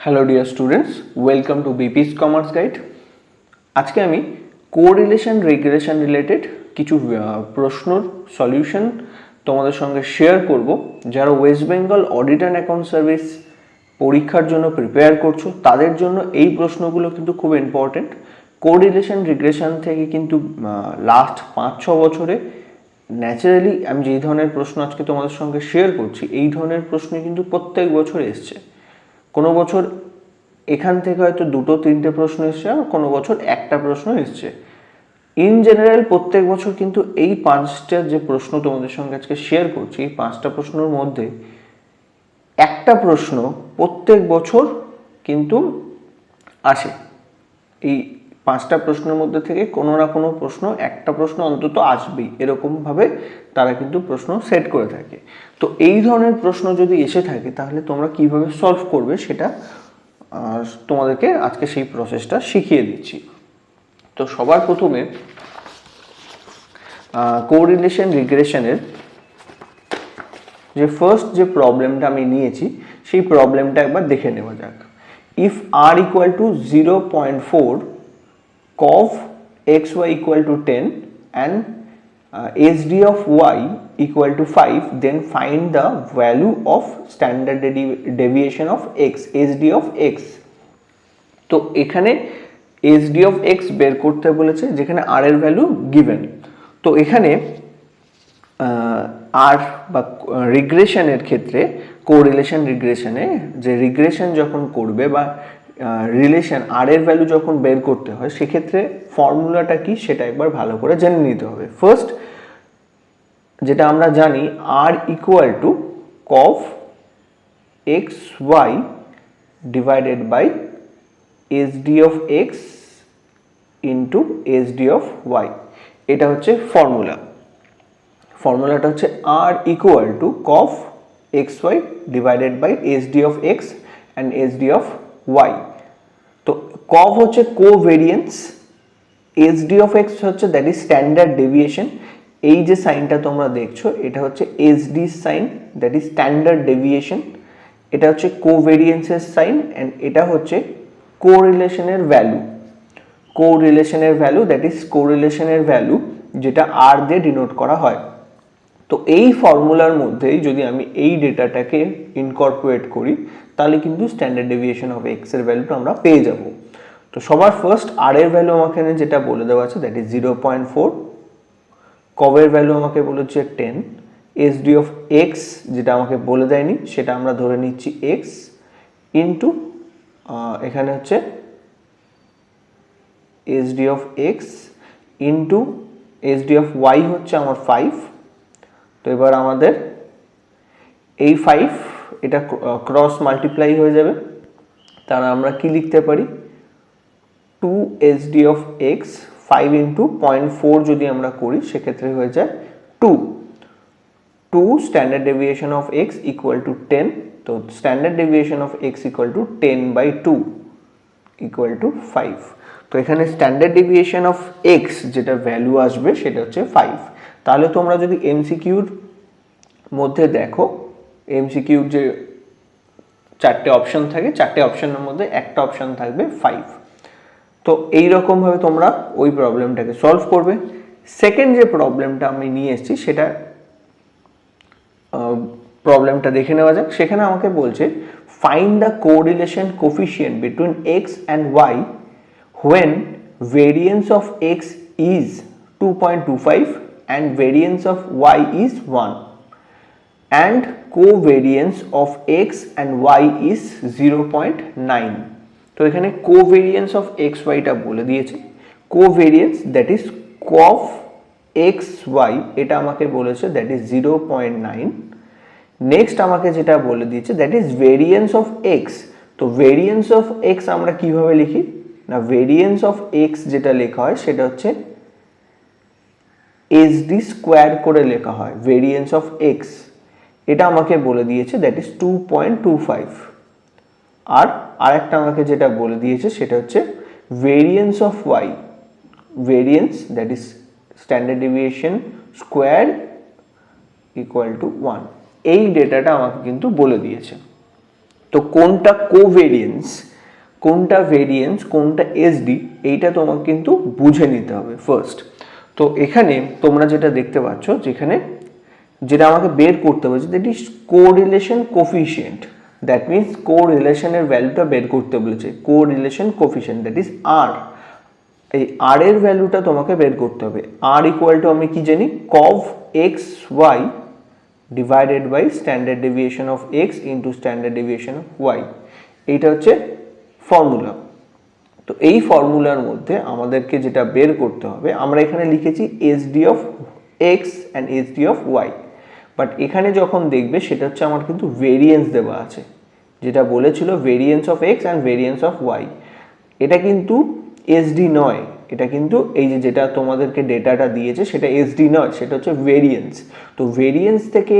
Hello dear students, welcome to BPS commerce guide. আজকে আমি correlation regression related কিছু প্রশ্নর solution তোমাদের সঙ্গে শেয়ার করব। যারা West Bengal audit and account service পরীক্ষার জন্য প্রিপেয়ার করছো তাদের জন্য এই প্রশ্নগুলো কিন্তু খুব ইম্পর্টেন্ট। কোরিলেশন রিগ্রেশন থেকে কিন্তু লাস্ট 5-6 বছরে ন্যাচারালি আমি যেই ধরনের প্রশ্ন আজকে তোমাদের সঙ্গে শেয়ার করছি এই ধরনের প্রশ্ন কিন্তু প্রত্যেক বছর এসছে। কোনো বছর এখান থেকে হয়তো 2-3টে প্রশ্ন এসছে, আর কোনো বছর একটা প্রশ্ন এসছে। ইন জেনারেল প্রত্যেক বছর কিন্তু এই 5টা যে প্রশ্ন তোমাদের সঙ্গে আজকে শেয়ার করছি, এই 5টা প্রশ্নের মধ্যে একটা প্রশ্ন প্রত্যেক বছর কিন্তু আসে। এই 5টা প্রশ্নের মধ্যে থেকে কোনো না কোনো প্রশ্ন, একটা প্রশ্ন অন্তত আসবেই, এরকমভাবে তারা কিন্তু প্রশ্ন সেট করে থাকে। তো এই ধরনের প্রশ্ন যদি এসে থাকে তাহলে তোমরা কিভাবে সলভ করবে সেটা তোমাদেরকে আজকে সেই প্রসেসটা শিখিয়ে দিচ্ছি। তো সবার প্রথমে কোরিলেশন রিগ্রেশনের যে ফার্স্ট যে প্রবলেমটা আমি নিয়েছি সেই প্রবলেমটা একবার দেখে নেওয়া যাক। If r equal to 0.4 cov xy equal to 10 and sd of y equal to 5, then find the value of standard deviation of x, sd of x। তো এখানে sd of x বের করতে বলেছে, যেখানে r এর ভ্যালু গিভেন। তো এখানে আর বা রিগ্রেশনের ক্ষেত্রে, কোরিলেশন রিগ্রেশনে যে রিগ্রেশন যখন করবে বা রিলেশন আর এর ভ্যালু যখন বের করতে হয় সেক্ষেত্রে ফর্মুলাটা কি সেটা একবার ভালো করে জেনে নিতে হবে। ফার্স্ট যেটা আমরা জানি, R equal to cov x Y divided by SD of x into SD of Y, এটা হচ্ছে ফর্মুলা। ফর্মুলাটা হচ্ছে R equal to cov x Y divided by SD of x and SD of Y. তো cov হচ্ছে covariance, SD of X হচ্ছে that is standard deviation. এই যে সাইনটা তোমরা দেখছো এটা হচ্ছে SD sign, that is standard deviation. এটা হচ্ছে কোভেরিয়েন্সের সাইন অ্যান্ড এটা হচ্ছে কোরিলেশনের ভ্যালু। কোরিলেশনের ভ্যালু দ্যাট ইজ কোরিলেশনের ভ্যালু যেটা আর দিয়ে ডিনোট করা হয়। তো এই ফর্মুলার মধ্যেই যদি আমি এই ডেটাটাকে ইনকর্পোরেট করি তাহলে কিন্তু স্ট্যান্ডার্ড ডেভিয়েশন অফ এক্স এর ভ্যালুটা আমরা পেয়ে যাব। তো সবার ফার্স্ট আর এর ভ্যালু আমাকে যেটা বলে দেওয়া আছে দ্যাট ইজ 0.4, কভের ভ্যালু আমাকে বলেছে 10, এসডি অফ এক্স যেটা আমাকে বলে দেয়নি সেটা আমরা ধরে নিচ্ছি এক্স ইন্টু এখানে হচ্ছে SD of x into SD of y হচ্ছে আমার 5। তো এবার আমাদের এই 5 এটা ক্রস মাল্টিপ্লাই হয়ে যাবে, তাহলে আমরা কি লিখতে পারি 2 sd of x, 5 ইন্টু 0.4 যদি আমরা করি সেক্ষেত্রে হয়ে যায় 2 standard deviation of x equal to 10। তো standard deviation of x equal to 10/2 equal to 5। তো এখানে স্ট্যান্ডার্ড ডেভিয়েশন অফ x যেটা ভ্যালু আসবে সেটা হচ্ছে 5। তাহলে তোমরা যদি এমসিকিউর মধ্যে দেখো, এমসিকিউর যে 4টে অপশন থাকে, 4টে অপশনের মধ্যে একটা অপশন থাকবে 5। তো এইরকমভাবে তোমরা ওই প্রবলেমটাকে সলভ করবে। সেকেন্ড যে প্রবলেমটা আমি নিয়ে এসেছি সেটা প্রবলেমটা দেখে নেওয়া যাক। সেখানে আমাকে বলছে find the correlation coefficient between x and y when variance of x is 2.25 and variance of y is 1 and covariance of x and y is 0.9। তো এখানে covariance of x y টা বলে দিয়েছে। covariance that is cov x y এটা আমাকে বলেছে that is 0.9। Next আমাকে যেটা বলে দিয়েছে that is variance of x। তো variance of x আমরা কিভাবে লিখি না, ভেরিয়েন্স অফ এক্স যেটা লেখা হয় সেটা হচ্ছে এসডি স্কোয়ার করে লেখা হয় ভেরিয়েন্স অফ এক্স। এটা আমাকে বলে দিয়েছে দ্যাট ইজ 2.25। আর আরেকটা আমাকে যেটা বলে দিয়েছে সেটা হচ্ছে variance of y, variance that is standard deviation square equal to 1। এই ডেটাটা আমাকে কিন্তু বলে দিয়েছে। তো কোনটা কোভেরিয়েন্স, কোনটা ভেরিয়েন্স, কোনটা এসডি, এইটা তোমাকে কিন্তু বুঝে নিতে হবে ফার্স্ট। তো এখানে তোমরা যেটা দেখতে পাচ্ছ, যেখানে যেটা আমাকে বের করতে হবে, that is correlation coefficient, that means কোরিলেশনের ভ্যালুটা বের করতে বলেছে, correlation coefficient that is R. এই আর এর ভ্যালুটা তোমাকে বের করতে হবে। আর ইকুয়াল টু আমি কি জানি, cov x Y divided by standard deviation of x into standard deviation of y, এইটা হচ্ছে ফর্মুলা। তো এই ফর্মুলার মধ্যে আমাদেরকে যেটা বের করতে হবে, আমরা এখানে লিখেছি SD of x and SD of y, but এখানে যখন দেখবে সেটা হচ্ছে আমার কিন্তু ভেরিয়েন্স দেওয়া আছে, যেটা বলেছিল variance of x and variance of Y, এটা কিন্তু এসডি নয়, এটা কিন্তু এই যে যেটা তোমাদেরকে ডেটাটা দিয়েছে সেটা এসডি নয়, সেটা হচ্ছে ভেরিয়েন্স। তো ভেরিয়েন্স থেকে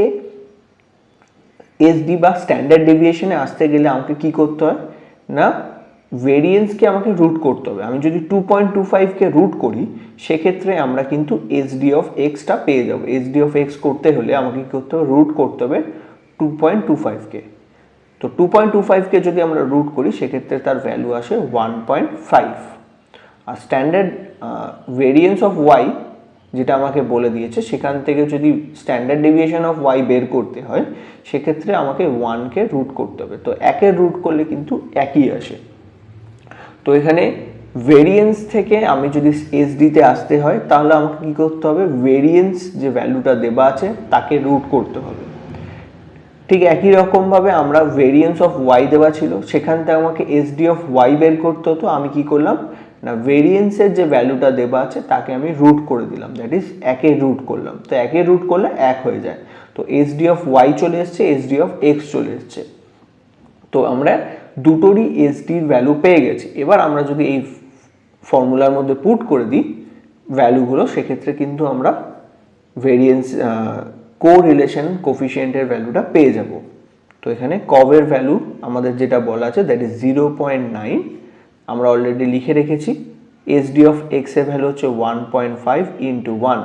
এসডি বা স্ট্যান্ডার্ড ডেভিয়েশনে আসতে গেলে আমাকে কি করতে হয় না, ভেরিয়েন্সকে আমাকে রুট করতে হবে। আমি যদি 2.25কে রুট করি সেক্ষেত্রে আমরা কিন্তু এসডি অফ এক্সটা পেয়ে যাবো। এসডি অফ এক্স করতে হলে আমাকে কি করতে হবে, রুট করতে হবে 2.25কে। তো 2.25কে যদি আমরা রুট করি সেক্ষেত্রে তার ভ্যালু আসে 1.5। আর স্ট্যান্ডার্ড ভেরিয়েন্স অফ ওয়াই যেটা আমাকে বলে দিয়েছে, সেখান থেকে যদি স্ট্যান্ডার্ড ডেভিয়েশন অফ ওয়াই বের করতে হয় সেক্ষেত্রে আমাকে 1কে রুট করতে হবে। তো 1-এর রুট করলে কিন্তু একই আসে। তো এখানে ভেরিয়েন্স থেকে আমি যদি এসডিতে আসতে হয় তাহলে আমাকে কি করতে হবে, ভেরিয়েন্স যে ভ্যালুটা দেওয়া আছে তাকে রুট করতে হবে। ঠিক একই রকমভাবে আমরা ভেরিয়েন্স অফ ওয়াই দেওয়া ছিল, সেখান থেকে আমাকে এসডি অফ ওয়াই বের করতে হতো। আমি কি করলাম না, ভেরিয়েন্সের যে ভ্যালুটা দেওয়া আছে তাকে আমি রুট করে দিলাম, দ্যাট ইজ 1-এর রুট করলাম। তো 1-এর রুট করলে 1 হয়ে যায়। তো এসডি অফ ওয়াই চলে এসছে, এসডি অফ এক্স চলে এসছে। তো আমরা দুটোরই এসডির ভ্যালু পেয়ে গেছি। এবার আমরা যদি এই ফর্মুলার মধ্যে পুট করে দিই ভ্যালুগুলো, সেক্ষেত্রে কিন্তু আমরা ভেরিয়েন্স কোরিলেশন কোফিশিয়েন্টের ভ্যালুটা পেয়ে যাব। তো এখানে কভের ভ্যালু আমাদের যেটা বলা আছে দ্যাট ইজ 0.9, আমরা অলরেডি লিখে রেখেছি। এসডি অফ এক্স এর ভ্যালু হচ্ছে 1.5 ইন্টু 1।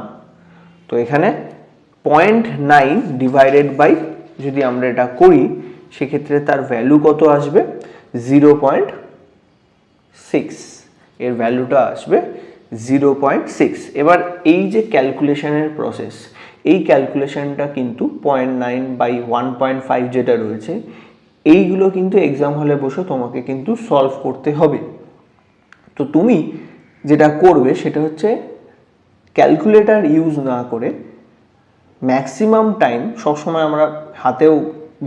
তো এখানে 0.9 ডিভাইডেড বাই যদি আমরা এটা করি সেক্ষেত্রে তার ভ্যালু কত আসবে, 0.6, এর ভ্যালুটা আসবে 0.6। এবার এই যে ক্যালকুলেশনের প্রসেস, এই ক্যালকুলেশনটা কিন্তু 0.9 বাই 1.5 যেটা রয়েছে এইগুলো কিন্তু এক্সাম হলে বসে তোমাকে কিন্তু সলভ করতে হবে। তো তুমি যেটা করবে সেটা হচ্ছে ক্যালকুলেটর ইউজ না করে ম্যাক্সিমাম টাইম, সবসময় আমরা হাতেও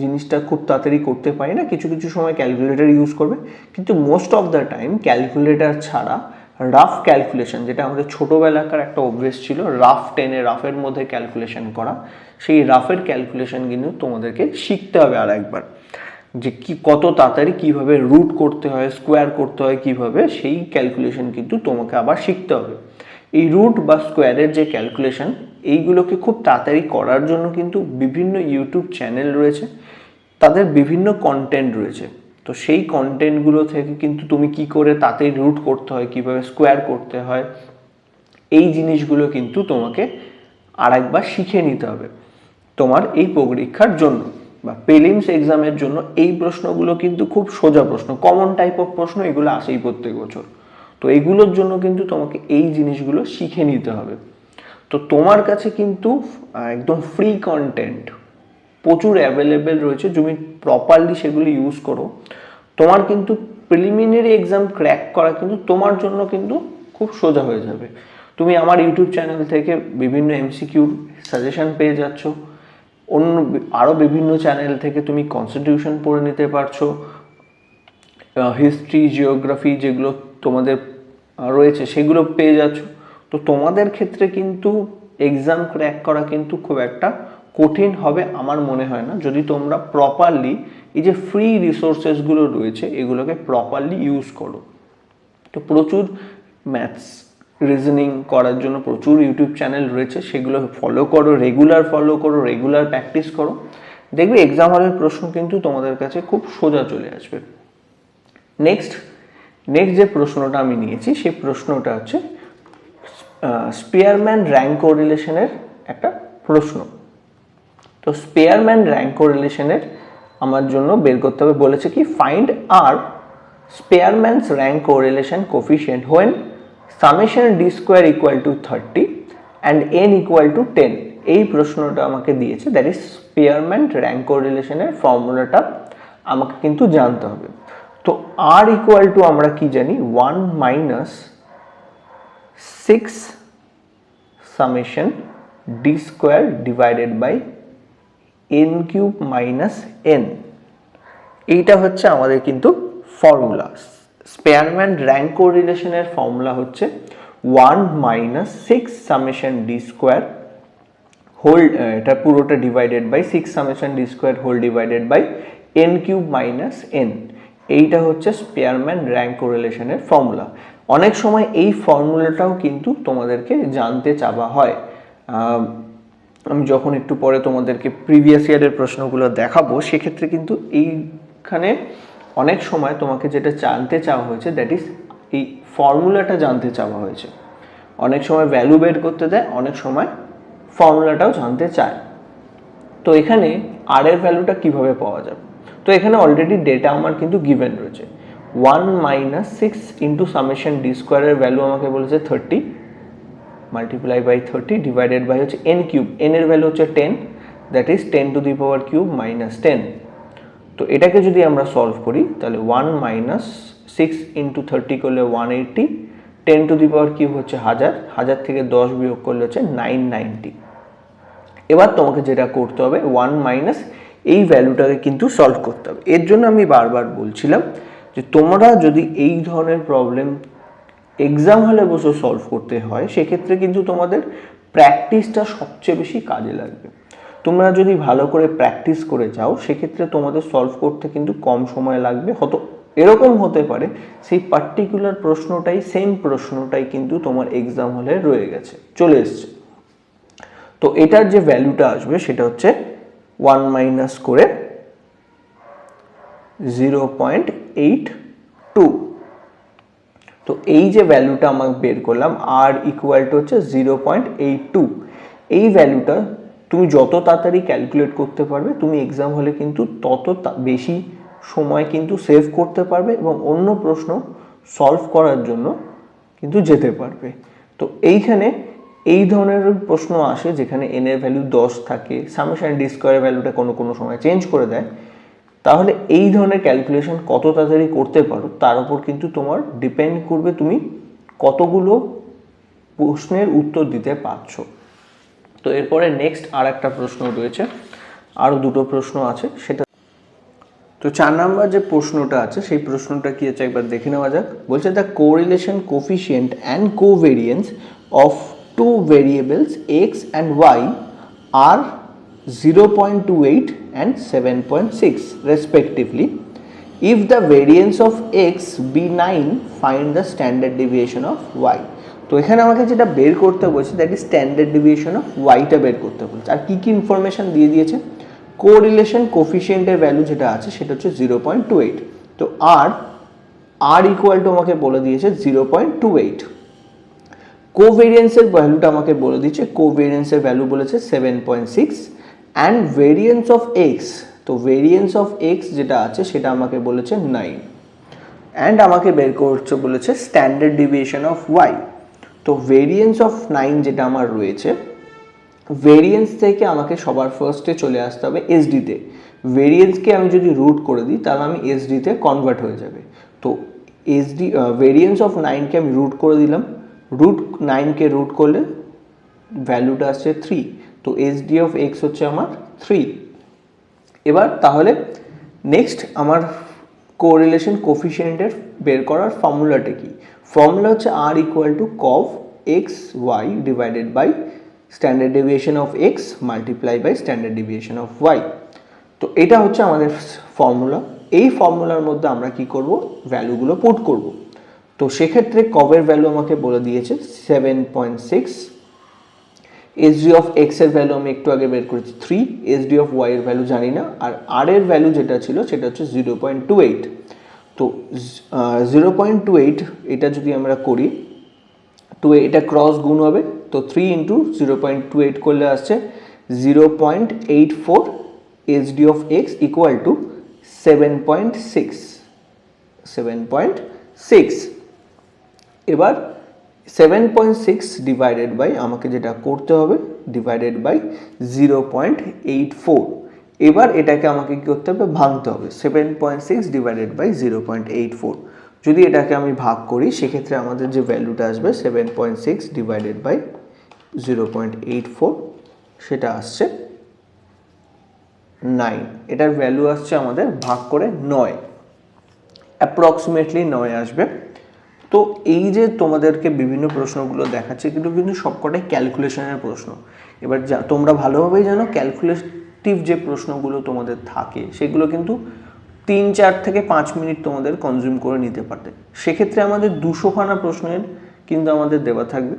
জিনিসটা খুব তাড়াতাড়ি করতে পারি না, কিছু কিছু সময় ক্যালকুলেটর ইউজ করবে, কিন্তু most of the time calculator ছাড়া রাফ ক্যালকুলেশন, যেটা আমাদের ছোটোবেলাকার একটা অভ্যেস ছিল, রাফ টেনে রাফের মধ্যে ক্যালকুলেশন করা, সেই রাফের ক্যালকুলেশন কিন্তু তোমাদেরকে শিখতে হবে আর একবার, যে কি কত তাড়াতাড়ি কীভাবে রুট করতে হয়, স্কোয়ার করতে হয় কীভাবে, সেই ক্যালকুলেশন কিন্তু তোমাকে আবার শিখতে হবে। এই রুট বা স্কোয়ারের যে ক্যালকুলেশন এইগুলোকে খুব তাড়াতাড়ি করার জন্য কিন্তু বিভিন্ন ইউটিউব চ্যানেল রয়েছে, তাদের বিভিন্ন কন্টেন্ট রয়েছে। তো সেই কন্টেন্টগুলো থেকে কিন্তু তুমি কি করে তাড়াতাড়ি রুট করতে হয়, কীভাবে স্কোয়ার করতে হয়, এই জিনিসগুলো কিন্তু তোমাকে আরেকবার শিখে নিতে হবে তোমার এই পরীক্ষার জন্য বা প্রিলিমস এক্সামের জন্য। এই প্রশ্নগুলো কিন্তু খুব সোজা প্রশ্ন, কমন টাইপ অফ প্রশ্ন, এগুলো আসেই প্রত্যেক বছর। তো এগুলোর জন্য কিন্তু তোমাকে এই জিনিসগুলো শিখে নিতে হবে। তো তোমার কাছে কিন্তু একদম ফ্রি কন্টেন্ট প্রচুর অ্যাভেলেবেল রয়েছে, তুমি প্রপারলি সেগুলো ইউজ করো, তোমার কিন্তু প্রিলিমিনারি এক্সাম ক্র্যাক করা কিন্তু তোমার জন্য কিন্তু খুব সোজা হয়ে যাবে। তুমি আমার ইউটিউব চ্যানেল থেকে বিভিন্ন এমসিকিউ সাজেশন পেয়ে যাচ্ছ, অন্য আরও বিভিন্ন চ্যানেল থেকে তুমি কনস্টিটিউশন পড়ে নিতে পারছো, হিস্ট্রি জিওগ্রাফি যেগুলো তোমাদের রয়েছে সেগুলো পেয়ে যাচ্ছ। তো তোমাদের ক্ষেত্রে কিন্তু এক্সাম ক্র্যাক করা কিন্তু খুব একটা কঠিন হবে আমার মনে হয় না, যদি তোমরা প্রপারলি এই যে ফ্রি রিসোর্সেসগুলো রয়েছে এগুলোকে প্রপারলি ইউজ করো। তো প্রচুর ম্যাথস রিজনিং করার জন্য প্রচুর ইউটিউব চ্যানেল রয়েছে, সেগুলো ফলো করো, রেগুলার প্র্যাকটিস করো, দেখবে এক্সাম হলের প্রশ্ন কিন্তু তোমাদের কাছে খুব সোজা চলে আসবে। নেক্সট যে প্রশ্নটা আমি নিয়েছি সেই প্রশ্নটা হচ্ছে স্পিয়ারম্যান র্যাঙ্ক কোরিলেশনের একটা প্রশ্ন। তো স্পিয়ারম্যান র্যাঙ্ক কোরিলেশনের আমার জন্য বের করতে হবে। বলেছে কি find R Spearman's rank correlation coefficient when summation D square equal to 30 and N equal to 10। এই প্রশ্নটা আমাকে দিয়েছে, দ্যাট ইজ স্পেয়ারম্যান র্যাঙ্ক কোরিলেশনের ফর্মুলাটা আমাকে কিন্তু জানতে হবে। তো আর ইকুয়াল টু আমরা কি জানি, 1 minus 6 summation D square divided by n cube minus n. এইটা হচ্ছে আমাদের কিন্তু ফর্মুলা। স্পেয়ারম্যান র্যাঙ্ক কোরিলেশনের ফর্মুলা হচ্ছে 1 minus 6 summation D square whole, এটা পুরোটা divided by 6 summation D square whole divided by n cube minus n. এইটা হচ্ছে স্পেয়ারম্যান র্যাঙ্ক কোরিলেশনের ফর্মুলা। অনেক সময় এই ফর্মুলাটাও কিন্তু তোমাদেরকে জানতে চাওয়া হয়। আমি যখন একটু পরে তোমাদেরকে প্রিভিয়াস ইয়ারের প্রশ্নগুলো দেখাবো, সেক্ষেত্রে কিন্তু এইখানে অনেক সময় তোমাকে যেটা জানতে চাওয়া হয়েছে, দ্যাট ইজ এই ফর্মুলাটা জানতে চাওয়া হয়েছে। অনেক সময় ভ্যালু বের করতে দেয়, অনেক সময় ফর্মুলাটাও জানতে চায়। তো এখানে আর এর ভ্যালুটা কিভাবে পাওয়া যাবে? তো এখানে অলরেডি ডেটা আমার কিন্তু গিভেন রয়েছে। 1 মাইনাস 6 ইন্টু সামেশন ডি স্কোয়ারের ভ্যালু আমাকে বলেছে 30 মাল্টিপ্লাই বাই 30 ডিভাইডেড বাই হচ্ছে এন কিউব, এন এর ভ্যালু হচ্ছে 10, that is 10 to the power cube minus 10। তো এটাকে যদি আমরা সলভ করি তাহলে 1 মাইনাস 6 ইন্টু 30 করলে 180, 10 টু দি পাওয়ার কিউব হচ্ছে 1000, 1000 থেকে 10 বিয়োগ করলে হচ্ছে 990। এবার তোমাকে যেটা করতে হবে 1 মাইনাস এই ভ্যালুটাকে কিন্তু সলভ করতে হবে। এর জন্য আমি বারবার বলছিলাম যে তোমরা যদি এই ধরনের প্রবলেম এক্সাম হলে বসে সলভ করতে হয়, সেক্ষেত্রে কিন্তু তোমাদের প্র্যাকটিসটা সবচেয়ে বেশি কাজে লাগবে। তোমরা যদি ভালো করে প্র্যাকটিস করে যাও, সেক্ষেত্রে তোমাদের সলভ করতে কিন্তু কম সময় লাগবে। হয়তো এরকম হতে পারে সেই পার্টিকুলার প্রশ্নটাই, সেম প্রশ্নটাই কিন্তু তোমার এক্সাম হলে রয়ে গেছে, চলে এসছে। তো এটার যে ভ্যালুটা আসবে সেটা হচ্ছে 1 মাইনাস করে 0.82। তো এই যে ভ্যালুটা আমাকে বের করলাম, আর ইকুয়াল টু হচ্ছে 0.82। এই ভ্যালুটা তুমি যত তাড়াতাড়ি ক্যালকুলেট করতে পারবে, তুমি এক্সাম হলে কিন্তু তত বেশি সময় কিন্তু সেভ করতে পারবে এবং অন্য প্রশ্ন সলভ করার জন্য কিন্তু যেতে পারবে। তো এইখানে এই ধরনের প্রশ্ন আসে যেখানে এন এর ভ্যালু 10 থাকে, সামেশন ডি স্কোয়ারের ভ্যালুটা কোনো সময় চেঞ্জ করে দেয়। তাহলে এই ধরনের ক্যালকুলেশন কত তাড়াতাড়ি করতে পারো তার উপর কিন্তু তোমার ডিপেন্ড করবে তুমি কতগুলো প্রশ্নের উত্তর দিতে পারছো। তো এরপরে নেক্সট আর একটা প্রশ্ন রয়েছে, আরও দুটো প্রশ্ন আছে সেটা। তো 4 নাম্বার যে প্রশ্নটা আছে সেই প্রশ্নটা কি আছে একবার দেখে নেওয়া যাক। বলছে the correlation coefficient and covariance of two variables x and y are 0.28 and 7.6 respectively. If the variance of x be 9, find the standard deviation of y. তো এখানে আমাকে যেটা বের করতে বলছে that is standard deviation of ওয়াইটা বের করতে বলছে। আর কি কি ইনফরমেশন দিয়ে দিয়েছে, কোরিলেশন কোফিশিয়েন্টের ভ্যালু যেটা আছে সেটা হচ্ছে 0.28। তো আর ইকুয়াল টু আমাকে বলে দিয়েছে 0.28। কোভেরিয়েন্সের ভ্যালুটা আমাকে বলে দিয়েছে, কোভেরিয়েন্সের ভ্যালু বলেছে 7.6 অ্যান্ড ভেরিয়েন্স অফ এক্স, তো ভেরিয়েন্স অফ এক্স যেটা আছে সেটা আমাকে বলেছে 9 অ্যান্ড আমাকে বের করতে বলেছে স্ট্যান্ডার্ড ডেভিয়েশন অফ ওয়াই। তো ভেরিয়েন্স অফ 9 যেটা আমার রয়েছে, ভেরিয়েন্স থেকে আমাকে সবার ফার্স্টে চলে আসতে হবে এসডিতে। ভেরিয়েন্সকে আমি যদি রুট করে দিই তাহলে আমি এসডিতে কনভার্ট হয়ে যাবে। তো এসডি ভেরিয়েন্স অফ 9কে আমি রুট করে দিলাম, রুট 9কে রুট করলে ভ্যালুটা আসছে 3। তো এসডি অফ এক্স হচ্ছে আমার 3। এবার তাহলে নেক্সট আমার কোরিলেশন কোফিশিয়েন্টের বের করার ফর্মুলাটা কি? ফর্মুলা হচ্ছে R equal to cov x Y divided by standard deviation of X multiply by standard deviation of Y. তো এটা হচ্ছে আমাদের ফর্মুলা। এই ফর্মুলার মধ্যে আমরা কি করব, ভ্যালুগুলো পুট করব। তো সেক্ষেত্রে কভের ভ্যালু আমাকে বলে দিয়েছে 7.6, এসডি অফ এক্স এর ভ্যালু আমি একটু আগে বের করেছি 3, এসডি অফ ওয়াই এর ভ্যালু জানি না, আর আর এর ভ্যালু যেটা ছিল সেটা হচ্ছে 0.28। তো 0.28 এটা যদি আমরা করি, এটা ক্রস গুণ হবে, তো 3 ইন্টু 0.28 করলে আসছে 0.84 SD of x equal to 7.6 এবার 7.6 ডিভাইডেড বাই আমাকে যেটা করতে হবে ডিভাইডেড বাই 0.84 এবার এটাকে আমাকে কি করতে হবে ভাঙতে হবে 7.6 ডিভাইডেড বাই 0.84 যদি এটাকে আমি ভাগ করি সেক্ষেত্রে আমাদের যে ভ্যালুটা আসবে 7.6 ডিভাইডেড বাই 0.84 সেটা আসছে 9 এটার ভ্যালু আসছে আমাদের ভাগ করে 9 অ্যাপ্রক্সিমেটলি 9 আসবে। তো এই যে তোমাদেরকে বিভিন্ন প্রশ্নগুলো দেখাচ্ছে কিন্তু সবকটাই ক্যালকুলেশনের প্রশ্ন। এবার তোমরা ভালোভাবেই জানো ক্যালকুলেটিভ যে প্রশ্নগুলো তোমাদের থাকে সেগুলো কিন্তু 3-4 থেকে 5 মিনিট তোমাদের কনজিউম করে নিতে পারবে। সেক্ষেত্রে আমাদের 200খানা প্রশ্নের কিন্তু আমাদের দেওয়া থাকবে।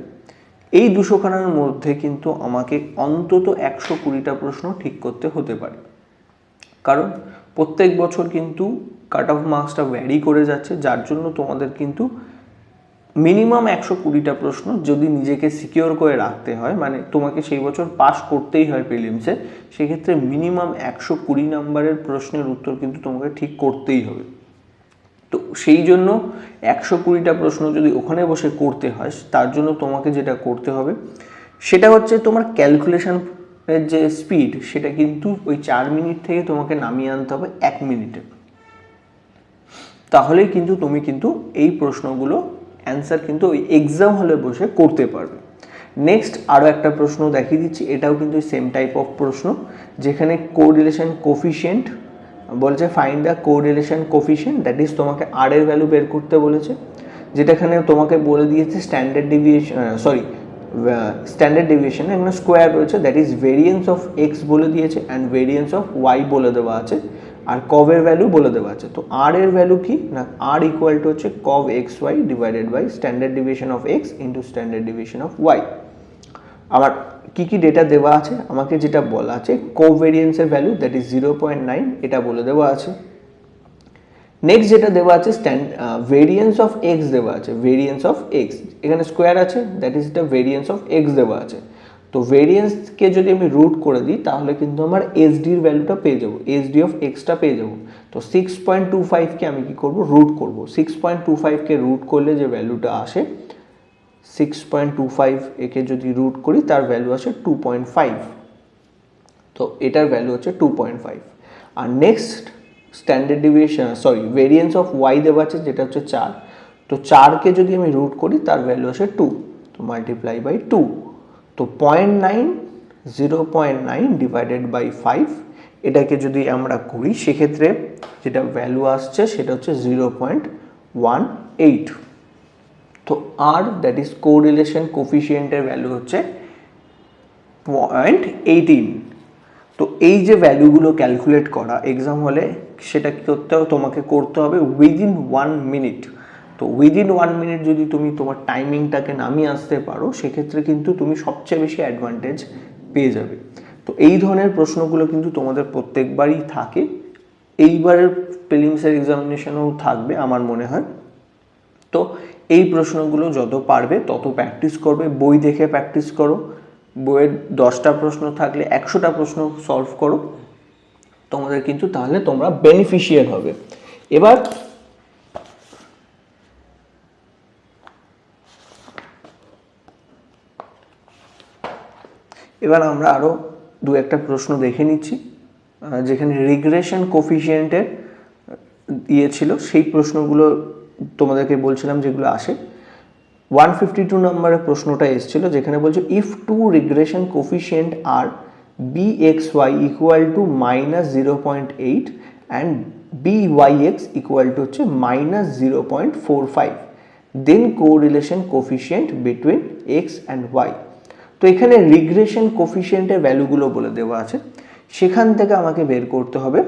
এই 200খানার মধ্যে কিন্তু আমাকে অন্তত 120টা প্রশ্ন ঠিক করতে হতে পারে, কারণ প্রত্যেক বছর কিন্তু কাট অফ মার্কসটা ভ্যারি করে যাচ্ছে, যার জন্য তোমাদের কিন্তু মিনিমাম 120টা প্রশ্ন যদি নিজেকে সিকিওর করে রাখতে হয়, মানে তোমাকে সেই বছর পাস করতেই হয় প্রিলিমসে, সেক্ষেত্রে মিনিমাম 120 নম্বরের প্রশ্নের উত্তর কিন্তু তোমাকে ঠিক করতেই হবে। তো সেই জন্য 120টা প্রশ্ন যদি ওখানে বসে করতে হয়, তার জন্য তোমাকে যেটা করতে হবে সেটা হচ্ছে তোমার ক্যালকুলেশনের যে স্পিড সেটা কিন্তু ওই 4 মিনিট থেকে তোমাকে নামিয়ে আনতে হবে 1 মিনিটে। তাহলেই কিন্তু তুমি কিন্তু এই প্রশ্নগুলো অ্যান্সার কিন্তু ওই এক্সাম হলে বসে করতে পারবে। নেক্সট আরও একটা প্রশ্ন দেখিয়ে দিচ্ছি, এটাও কিন্তু সেম টাইপ অফ প্রশ্ন, যেখানে কোরিলেশন কোফিশিয়েন্ট বলছে find the correlation coefficient, that is তোমাকে আর এর ভ্যালু বের করতে বলেছে, যেটা এখানে তোমাকে বলে দিয়েছে স্ট্যান্ডার্ড ডেভিয়েশন এখানে স্কোয়ার রয়েছে, that is variance of x বলে দিয়েছে অ্যান্ড ভেরিয়েন্স অফ ওয়াই বলে দেওয়া আছে, আর কভের ভ্যালু বলে দেওয়া আছে। তো আর এর ভ্যালু কি না, আর ইকুয়াল টু হচ্ছে cov x Y divided by standard deviation of x into standard deviation of y. আবার কি ডেটা দেওয়া আছে, আমাকে যেটা বলা আছে কোভেরিয়েন্সের ভ্যালু দ্যাট ইজ 0.9 এটা বলে দেওয়া আছে। নেক্সট যেটা দেওয়া আছে ভেরিয়েন্স অফ এক্স দেওয়া আছে, ভেরিয়েন্স অফ এক্স এখানে স্কোয়ার আছে, that is the variance of x দেওয়া আছে। তো ভেরিয়েন্সকে যদি আমি রুট করে দিই তাহলে কিন্তু আমার এসডির ভ্যালুটা পেয়ে যাবো, এসডি অফ এক্সটা পেয়ে যাবো। তো 6.25কে আমি কি করব, রুট করব। 6.25কে রুট করলে যে ভ্যালুটা আসে 6.25 একে যদি রুট করি তার ভ্যালু আসে 2.5। তো এটার ভ্যালু হচ্ছে 2.5। আর next standard deviation variance of Y দেওয়া আছে যেটা হচ্ছে 4। তো 4কে যদি আমি রুট করি তার ভ্যালু আসে 2, তো মাল্টিপ্লাই বাই 2। তো 0.9 ডিভাইডেড বাই 5 এটাকে যদি আমরা করি সেক্ষেত্রে যেটা ভ্যালু আসছে সেটা হচ্ছে 0.18। তো আর দ্যাট ইজ কোরিলেশন কোফিশিয়েন্টের ভ্যালু হচ্ছে 0.18। তো এই যে ভ্যালুগুলো ক্যালকুলেট করা এক্সাম হলে সেটা কি করতে হবে, তোমাকে করতে হবে উইদিন 1 মিনিট। তো উইদিন 1 মিনিট যদি তুমি তোমার টাইমিংটাকে নামিয়ে আসতে পারো সেক্ষেত্রে কিন্তু তুমি সবচেয়ে বেশি অ্যাডভান্টেজ পেয়ে যাবে। তো এই ধরনের প্রশ্নগুলো কিন্তু তোমাদের প্রত্যেকবারই থাকে, এইবারের প্রিলিমসের এক্সামিনেশনেও থাকবে আমার মনে হয়। তো এই প্রশ্নগুলো যত পারবে তত প্র্যাকটিস করবে, বই দেখে প্র্যাকটিস করো, বইয়ের 10টা প্রশ্ন থাকলে 100টা প্রশ্ন সলভ করো, তোমাদের কিন্তু তাহলে তোমরা বেনিফিশিয়াল হবে। এবার আমরা আরও 2-একটা প্রশ্ন দেখে নিচ্ছি, যেখানে রিগ্রেশন কোফিশিয়েন্টের ছিল সেই প্রশ্নগুলো তোমাদেরকে বলছিলাম যেগুলো আসে। 152 নম্বরের প্রশ্নটা এসেছিল, যেখানে বলছে if two regression coefficient are bxy equal to -0.8 and byx equal to হচ্ছে -0.45 then correlation coefficient between x and y। তো এখানে রিগ্রেশন কোফিশিয়েন্টের ভ্যালুগুলো বলে দেওয়া আছে, সেখান থেকে আমাকে বের করতে হবে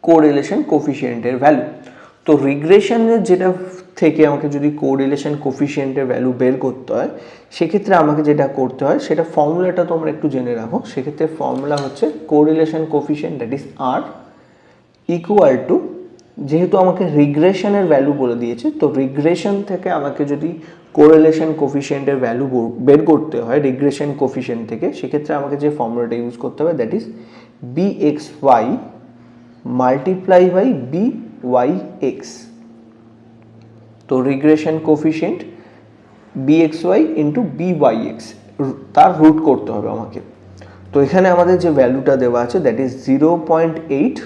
কোরিলেশন কোফিশিয়েন্টের ভ্যালু। তো রিগ্রেশনের যেটা থেকে আমাকে যদি কোরিলেশন কোফিশিয়েন্টের ভ্যালু বের করতে হয় সেক্ষেত্রে আমাকে যেটা করতে হয় সেটা ফর্মুলাটা তোমরা একটু জেনে রাখো। সেক্ষেত্রে ফর্মুলা হচ্ছে correlation coefficient that is r equal to, যেহেতু আমাকে রিগ্রেশনের ভ্যালু বলে দিয়েছে, তো রিগ্রেশন থেকে আমাকে যদি কোরিলেশন কোফিশিয়েন্টের ভ্যালু বের করতে হয় রিগ্রেশন কোফিশিয়েন্ট থেকে, সেক্ষেত্রে আমাকে যে ফর্মুলাটা ইউজ করতে হবে that is bxy multiply by B Y X. তো regression coefficient B X Y into B Y X, তার রুট করতে হবে আমাকে। তো এখানে আমাদের যে ভ্যালুটা দেওয়া আছে দ্যাট ইজ 0.8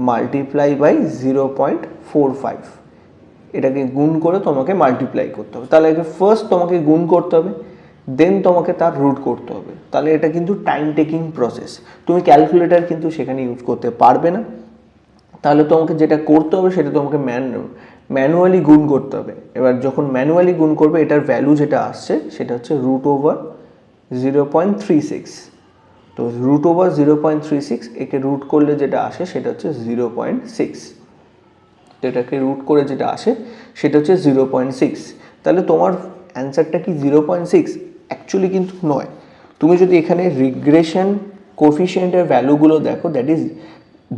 মাল্টিপ্লাই বাই 0.45, এটাকে গুণ করে তোমাকে মাল্টিপ্লাই করতে হবে। তাহলে এটা ফার্স্ট তোমাকে গুণ করতে হবে, দেন তোমাকে তার রুট করতে হবে। তাহলে এটা কিন্তু টাইম টেকিং প্রসেস, তুমি ক্যালকুলেটার কিন্তু সেখানে ইউজ করতে পারবে না। তাহলে তোমাকে যেটা করতে হবে সেটা তোমাকে ম্যানুয়ালি গুণ করতে হবে। এবার যখন ম্যানুয়ালি গুণ করবে এটার ভ্যালু যেটা আসছে সেটা হচ্ছে √0.36। তো √0.36 একে রুট করলে যেটা আসে সেটা হচ্ছে 0.6। তো এটাকে রুট করে যেটা আসে সেটা হচ্ছে 0.6। তাহলে তোমার অ্যান্সারটা কি 0.6? অ্যাকচুয়ালি কিন্তু নয়। তুমি যদি এখানে রিগ্রেশন কোফিশিয়েন্টের ভ্যালুগুলো দেখো, দ্যাট ইজ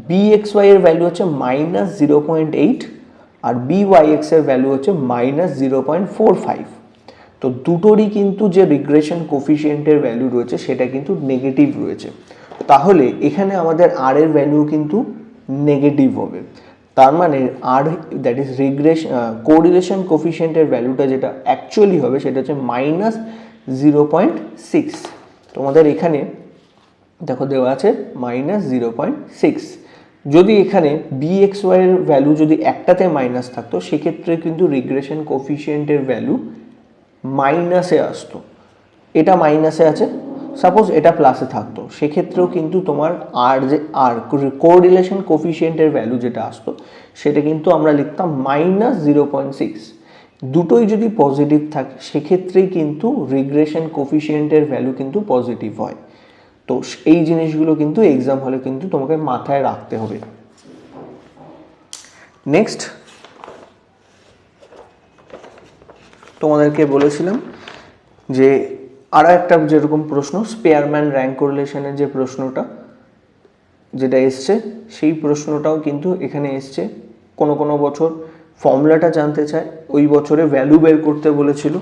bxy এর ভ্যালু হচ্ছে -0.8 আর byx এর ভ্যালু হচ্ছে -0.45। তো দুটোরই কিন্তু যে রিগ্রেশন কোফিশিয়েন্টের ভ্যালু রয়েছে সেটা কিন্তু নেগেটিভ রয়েছে। তাহলে এখানে আমাদের r এর ভ্যালু কিন্তু নেগেটিভ হবে। তার মানে r দ্যাট ইজ কোরিলেশন কোফিশিয়েন্টের ভ্যালুটা যেটা অ্যাকচুয়ালি হবে সেটা হচ্ছে -0.6। তোমাদের এখানে দেখো দেওয়া আছে -0.6। যদি এখানে bxy এর ভ্যালু যদি একটাতে মাইনাস থাকতো সেক্ষেত্রে কিন্তু রিগ্রেশন কোফিশিয়েন্টের ভ্যালু মাইনাসে আসতো। এটা মাইনাসে আছে, সাপোজ এটা প্লাসে থাকতো, সেক্ষেত্রেও কিন্তু তোমার কোরিলেশন কোফিশিয়েন্টের ভ্যালু যেটা আসতো সেটা কিন্তু আমরা লিখতাম -0.6। দুটোই যদি পজিটিভ থাকে সেক্ষেত্রেই কিন্তু রিগ্রেশন কোফিশিয়েন্টের ভ্যালু কিন্তু পজিটিভ হয়। তো এই জিনিসগুলো কিন্তু এক্সাম হলে কিন্তু তোমাকে মাথায় রাখতে হবে। নেক্সট তোমাদেরকে বলেছিলাম যে আরও একটা যেরকম প্রশ্ন স্পেয়ারম্যান র্যাঙ্ক কোরিলেশনের যে প্রশ্নটা যেটা এসছে সেই প্রশ্নটাও কিন্তু এখানে এসছে। কোনো বছর ফর্মুলাটা জানতে চায়, ওই বছরে ভ্যালু বের করতে বলেছিল।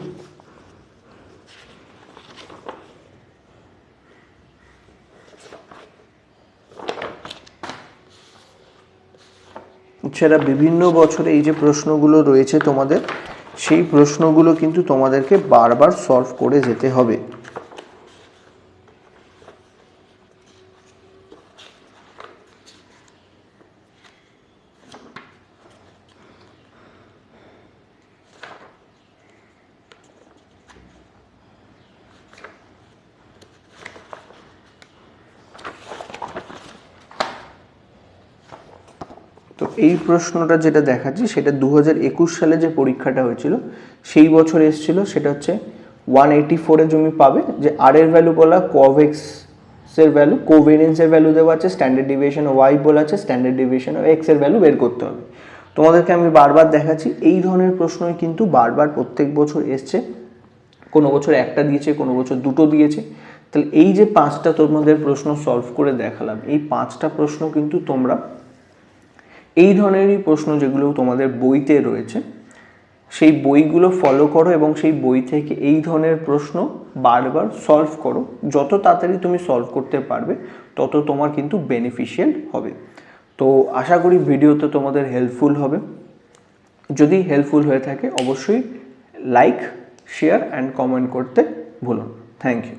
এছাড়া বিভিন্ন বছরে এই যে প্রশ্নগুলো রয়েছে তোমাদের, সেই প্রশ্নগুলো কিন্তু তোমাদেরকে বারবার সলভ করে যেতে হবে। তো এই প্রশ্নটা যেটা দেখাচ্ছি সেটা 2021 সালে যে পরীক্ষাটা হয়েছিল সেই বছর এসেছিল। সেটা হচ্ছে 184-এ তুমি পাবে যে আর এর ভ্যালু বলা, কোভেক্সের ভ্যালু, কোভেরিয়েন্সের ভ্যালু দেওয়া আছে, স্ট্যান্ডার্ড ডিভিয়েশন ওয়াই বলা আছে, স্ট্যান্ডার্ড ডিভিয়েশন এক্স এর ভ্যালু বের করতে হবে। তোমাদেরকে আমি বারবার দেখাচ্ছি এই ধরনের প্রশ্নই কিন্তু বারবার প্রত্যেক বছর এসছে। কোনো বছর একটা দিয়েছে, কোনো বছর দুটো দিয়েছে। তাহলে এই যে 5টা তোমাদের প্রশ্ন সলভ করে দেখালাম, এই 5টা প্রশ্ন কিন্তু তোমরা এই ধরনেরই প্রশ্ন যেগুলো তোমাদের বইতে রয়েছে সেই বইগুলো ফলো করো এবং সেই বই থেকে এই ধরনের প্রশ্ন বারবার সলভ করো। যত তাড়াতাড়ি তুমি সলভ করতে পারবে তত তোমার কিন্তু বেনিফিশিয়াল হবে। তো আশা করি ভিডিওতে তোমাদের হেল্পফুল হবে। যদি হেল্পফুল হয়ে থাকে অবশ্যই লাইক, শেয়ার অ্যান্ড কমেন্ট করতে ভুলো না। Thank you.